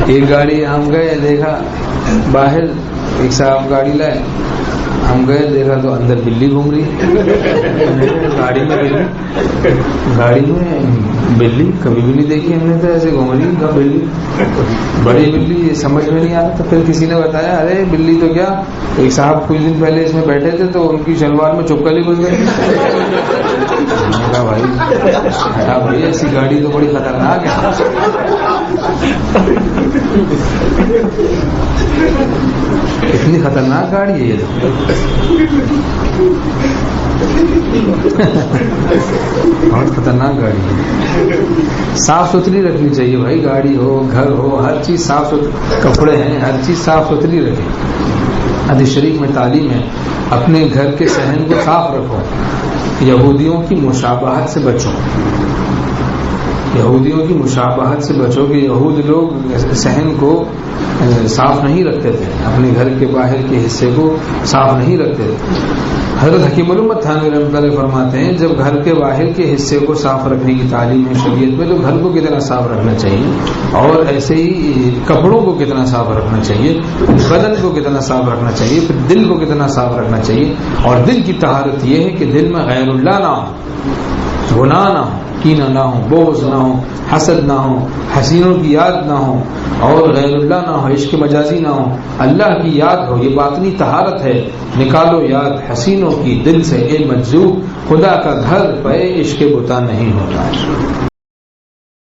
ایک گاڑی ہم گئے دیکھا باہر ایک صاحب گاڑی لائے, ہم گئے دیکھا تو اندر بلی گھوم رہی, گاڑی میں بلی کبھی بھی نہیں دیکھی ہم نے, تو ایسے گھوم رہی بلی, بڑی بلی, یہ سمجھ میں نہیں آ رہا. تو پھر کسی نے بتایا ارے بلی تو کیا, ایک صاحب کچھ دن پہلے اس میں بیٹھے تھے تو ان کی شلوار میں چپکلی گھس گئی. میں نے کہا بھائی ہٹا بھائی, ایسی گاڑی تو بڑی خطرناک ہے. اتنی خطرناک گاڑی ہے یہ تو. بہت خطرناک گاڑی ہے. صاف ستھری رکھنی چاہیے بھائی, گاڑی ہو گھر ہو ہر چیز صاف ستھری, کپڑے ہیں ہر چیز صاف ستھری رکھیں. حدیث شریف میں تعلیم ہے اپنے گھر کے صحن کو صاف رکھو, یہودیوں کی مشابہت سے بچو, یہودیوں کی مشابہت سے بچو کہ یہود لوگ صحن کو صاف نہیں رکھتے تھے, اپنے گھر کے باہر کے حصے کو صاف نہیں رکھتے تھے. حضرت حکیم علومت تھانوی رحمۃ اللہ فرماتے ہیں جب گھر کے باہر کے حصے کو صاف رکھنے کی تعلیم ہے شریعت میں, تو گھر کو کتنا صاف رکھنا چاہیے, اور ایسے ہی کپڑوں کو کتنا صاف رکھنا چاہیے, بدن کو کتنا صاف رکھنا چاہیے, پھر دل کو کتنا صاف رکھنا چاہیے. اور دل کی طہارت یہ ہے کہ دل میں غیر اللہ نہ ہو, گناہ نہ ہو, کینہ نہ ہو, بغض نہ ہو, حسد نہ ہو, حسینوں کی یاد نہ ہو, اور غیر اللہ نہ ہو, عشق مجازی نہ ہو, اللہ کی یاد ہو. یہ باطنی طہارت ہے. نکالو یاد حسینوں کی دل سے اے مجذوب, خدا کا گھر پہ عشق بتا نہیں ہوتا.